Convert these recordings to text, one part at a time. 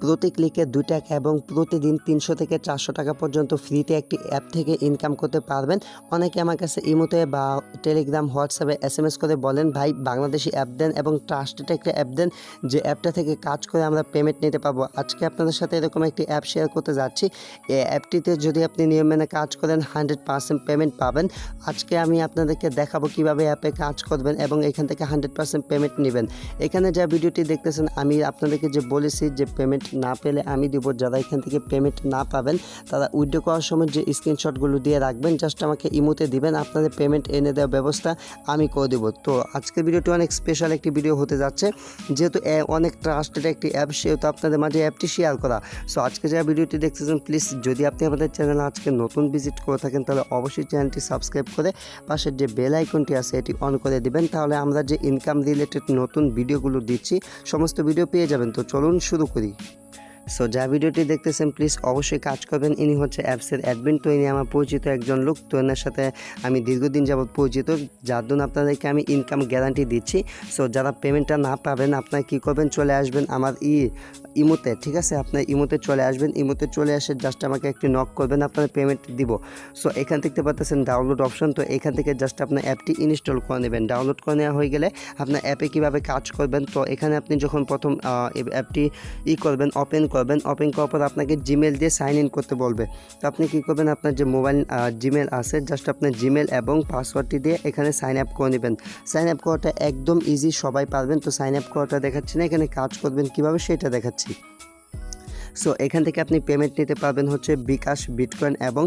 প্রতি ক্লিকে 2 টাকা এবং প্রতিদিন 300 থেকে 400 টাকা পর্যন্ত ফ্রিতে একটি অ্যাপ থেকে ইনকাম করতে পারবেন। অনেকে আমার কাছে ইমোতে বা টেলিগ্রাম, হোয়াটসঅ্যাপে SMS করে বলেন ভাই বাংলাদেশি অ্যাপ দেন এবং ট্রাস্টেড একটা অ্যাপ দেন যে অ্যাপটা থেকে কাজ করে আমরা পেমেন্ট নিতে পারবো। আজকে আপনাদের সাথে এরকম একটি অ্যাপ শেয়ার করতে যাচ্ছি। এই অ্যাপটিতে যদি আপনি নিয়ম মেনে কাজ করেন 100% পেমেন্ট পাবেন। আজকে আমি আপনাদেরকে দেখাবো কিভাবে অ্যাপে কাজ করবেন এবং এখান থেকে 100% পেমেন্ট নেবেন। এখানে যা ভিডিওটি দেখতেছেন আমি আপনাদেরকে যে বলেছি যে পেমেন্ট না পেলে আমি দিব। যারা এখান থেকে পেমেন্ট না পাবেন তারা উইথড্র করার সময় যে স্ক্রিনশটগুলো দিয়ে রাখবেন, জাস্ট আমাকে ইমোতে দিবেন, আপনাদের পেমেন্ট এনে দেওয়ার ব্যবস্থা আমি করে দেবো। তো আজকের ভিডিওটি অনেক স্পেশাল একটি ভিডিও হতে যাচ্ছে, যেহেতু অনেক ট্রাস্টেড একটি অ্যাপ, সেহেতু আপনাদের মাঝে অ্যাপটি শেয়ার করা। সো আজকে যা ভিডিওটি দেখতেছেন প্লিজ যদি আপনি আমাদের চ্যানেলে আজকে নতুন ভিজিট করে থাকেন তাহলে অবশ্যই চ্যানেলটি সাবস্ক্রাইব করে পাশের যে বেল আইকনটি আছে এটি অন করে দিবেন, তাহলে আমরা যে ইনকাম রিলেটেড নতুন ভিডিওগুলো দিচ্ছি সমস্ত ভিডিও পেয়ে যাবেন। তো চলুন শুরু করি। সো যা ভিডিওটি দেখতেছেন প্লিজ অবশ্যই কাজ করবেন। ইনি হচ্ছে অ্যাপসের অ্যাডমিন। তো ইনি আমার পরিচিত একজন লোক, তো এনার সাথে আমি দীর্ঘদিন যাবৎ পরিচিত, যার জন্য আপনাদেরকে আমি ইনকাম গ্যারান্টি দিচ্ছি। সো যারা পেমেন্টটা না পাবেন আপনারা কী করবেন, চলে আসবেন আমার ইমোতে, ঠিক আছে? আপনার ইমোতে চলে আসবেন, ইমোতে চলে আসে জাস্ট আমাকে একটি নক করবেন, আপনার পেমেন্ট দিব। সো এখান থেকে পাচ্ছেন ডাউনলোড অপশন, তো এখান থেকে জাস্ট আপনার অ্যাপটি ইনস্টল করে নেবেন। ডাউনলোড করে নেওয়া হয়ে গেলে আপনার অ্যাপে কীভাবে কাজ করবেন, তো এখানে আপনি যখন প্রথম অ্যাপটি করবেন, ওপেন করার পর আপনাকে জিমেল দিয়ে সাইন ইন করতে বলবে। তো আপনি কী করবেন, আপনার যে মোবাইল জিমেল আছে জাস্ট আপনার জিমেল এবং পাসওয়ার্ডটি দিয়ে এখানে সাইন আপ করে নেবেন। সাইন আপ করাটা একদম ইজি, সবাই পারবেন। তো সাইন আপ করাটা দেখাচ্ছি না, এখানে কাজ করবেন কীভাবে সেটা দেখাচ্ছি। সো এখান থেকে আপনি পেমেন্ট নিতে পারবেন হচ্ছে বিকাশ, বিটকয়েন এবং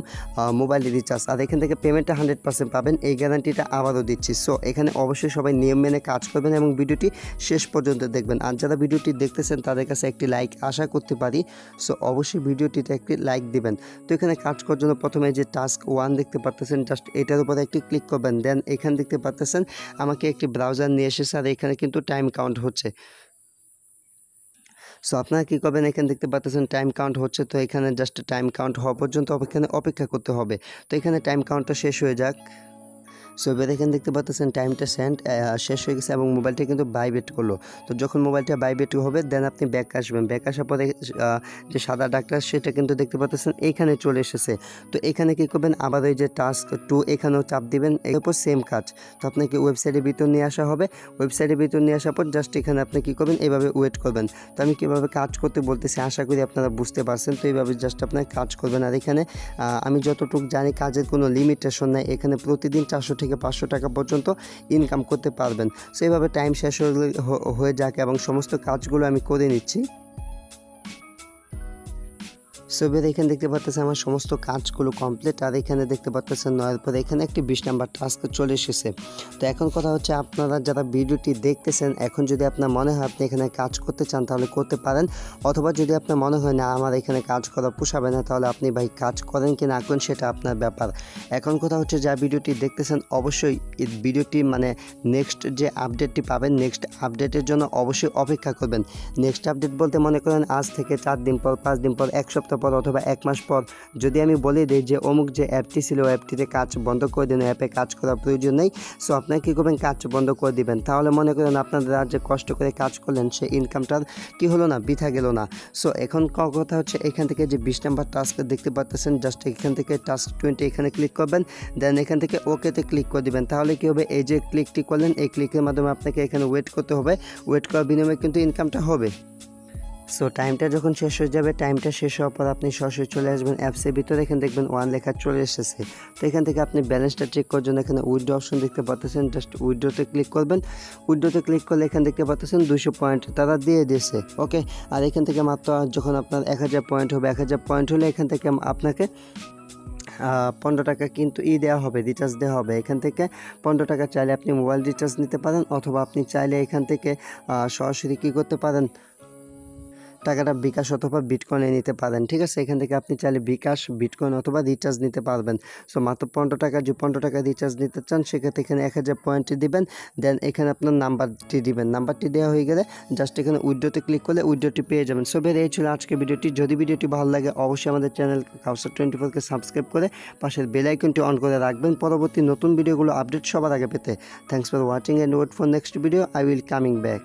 মোবাইল রিচার্জ। আর এখান থেকে পেমেন্টটা 100% পাবেন, এই গ্যারান্টিটা আবারও দিচ্ছি। সো এখানে অবশ্যই সবাই নিয়ম মেনে কাজ করবেন এবং ভিডিওটি শেষ পর্যন্ত দেখবেন। আর যারা ভিডিওটি দেখতেছেন তাদের কাছে একটি লাইক আশা করতে পারি। সো অবশ্যই ভিডিওটিতে একটি লাইক দিবেন। তো এখানে কাজ করার জন্য প্রথমে যে টাস্ক 1 দেখতে পাচ্ছেন, জাস্ট এটার উপরে একটি ক্লিক করবেন। দেন এখানে দেখতে পাচ্ছেন আমাকে একটি ব্রাউজার নিয়ে এসেছে আর এখানে কিন্তু টাইম কাউন্ট হচ্ছে। সো আপনারা কী করবেন, এখানে দেখতে পাচ্ছেন টাইম কাউন্ট হচ্ছে, তো এখানে জাস্ট টাইম কাউন্ট হওয়া পর্যন্ত এখানে অপেক্ষা করতে হবে। তো এখানে টাইম কাউন্টটা শেষ হয়ে যাক। সো এবার এখানে দেখতে পাচ্ছেন টাইমটা শেষ হয়ে গেছে এবং মোবাইলটা কিন্তু ভাইব্রেট করলো। তো যখন মোবাইলটা ভাইব্রেট হবে দেন আপনি ব্যাক আসবেন। ব্যাক আসার পরে যে সাদা ডাকটা সেটা কিন্তু দেখতে পাচ্ছেন এইখানে চলে এসেছে। তো এখানে কী করবেন, আবার ওই যে টাস্ক 2 এখানেও চাপ দিবেন, এরপর সেম কাজ। তো আপনাকে ওয়েবসাইটের ভিতর নিয়ে আসা হবে। ওয়েবসাইটের ভিতর নিয়ে আসার পর জাস্ট এখানে আপনি কী করবেন, এভাবে ওয়েট করবেন। তো আমি কীভাবে কাজ করতে বলতেছি আশা করি আপনারা বুঝতে পারছেন। তো এইভাবে জাস্ট আপনার কাজ করবেন। আর এখানে আমি যতটুকু জানি কাজের কোনো লিমিটেশন নাই, এখানে প্রতিদিন 400 থেকে 500 টাকা পর্যন্ত ইনকাম করতে পারবেন। সো এইভাবে টাইম শেষ হয়ে যাক এবং সমস্ত কাজগুলো আমি করে নিচ্ছি। সো এবার এখানে দেখতে পাচ্ছেন আমার সমস্ত কাজগুলো কমপ্লিট। আর এখানে দেখতে পাচ্ছেন নেওয়ার পরে এখানে একটি 20 নাম্বার টাস্ক চলে এসেছে। তো এখন কথা হচ্ছে আপনারা যারা ভিডিওটি দেখতেছেন, এখন যদি আপনার মনে হয় আপনি এখানে কাজ করতে চান তাহলে করতে পারেন, অথবা যদি আপনার মনে হয় না আমার এখানে কাজ করা পোষাবে না তাহলে আপনি ভাই কাজ করেন কি না করেন সেটা আপনার ব্যাপার। এখন কথা হচ্ছে যা ভিডিওটি দেখতেছেন অবশ্যই এই ভিডিওটি মানে নেক্সট যে আপডেটটি পাবেন, নেক্সট আপডেটের জন্য অবশ্যই অপেক্ষা করবেন। নেক্সট আপডেট বলতে মনে করেন আজ থেকে 4 দিন পর, 5 দিন পর, 1 সপ্তাহ পর অথবা 1 মাস পর যদি আমি বলে দিই যে অমুক যে অ্যাপটি ছিল ওই অ্যাপটিতে কাজ বন্ধ করে দিন, অ্যাপে কাজ করার প্রয়োজন নেই, সো আপনারা কী করবেন, কাজ বন্ধ করে দিবেন। তাহলে মনে করেন আপনারা যে কষ্ট করে কাজ করলেন সেই ইনকামটার কী হলো না, বৃথা গেল না। সো এখন কথা হচ্ছে এখান থেকে যে 20 নাম্বার টাস্ক দেখতে পাচ্ছেন, জাস্ট এখান থেকে টাস্ক 20 এখানে ক্লিক করবেন। দেন এখান থেকে ওকেতে ক্লিক করে দিবেন। তাহলে কী হবে, এই যে ক্লিকটি করলেন এই ক্লিকের মাধ্যমে আপনাকে এখানে ওয়েট করতে হবে। ওয়েট করার বিনিময়ে কিন্তু ইনকামটা হবে। সো টাইমটা যখন শেষ হয়ে যাবে, টাইমটা শেষ হওয়ার পর আপনি সরাসরি চলে আসবেন অ্যাপসের ভিতরে। এখানে দেখবেন 1 লেখা চলে এসেছে। তো এখান থেকে আপনি ব্যালেন্সটা চেক করার জন্য এখানে উইথড্র অপশন দেখতে পাচ্ছেন, জাস্ট উইথড্রতে ক্লিক করবেন। উইথড্রতে ক্লিক করলে এখানে দেখতে পাচ্ছেন 200 পয়েন্ট তারা দিয়ে দিয়েছে, ওকে। আর এখান থেকে মাত্র যখন আপনার 1000 পয়েন্ট হবে, 1000 পয়েন্ট হলে এখান থেকে আপনাকে 15 টাকা কিন্তু দেওয়া হবে, রিচার্জ দেওয়া হবে। এখান থেকে 15 টাকা চাইলে আপনি মোবাইল রিচার্জ নিতে পারেন, অথবা আপনি চাইলে এখান থেকে সরাসরি কী করতে পারেন, টাকাটা বিকাশ অথবা বিটকয়েনে নিতে পারেন, ঠিক আছে। এখান থেকে আপনি চাইলে বিকাশ, বিটকয়েন অথবা রিচার্জ নিতে পারবেন। সো মাত্র 15 টাকা, যে 15 টাকা রিচার্জ নিতে চান সেক্ষেত্রে এখানে 1000 পয়েন্ট দিবেন। দেন এখানে আপনার নাম্বারটি দিবেন। নাম্বারটি দেওয়া হয়ে গেলে জাস্ট এখানে উইথড্রতে ক্লিক করলে উইথড্রটি পেয়ে যাবেন। সো এই ছিল আজকে ভিডিওটি। যদি ভিডিওটি ভালো লাগে অবশ্যই আমাদের চ্যানেল কাউসার 24কে সাবস্ক্রাইব করে পাশের বেল আইকনটি অন করে রাখবেন পরবর্তী নতুন ভিডিওগুলো আপডেট সবার আগে পেতে। Thanks for watching and wait for next video. I will coming back.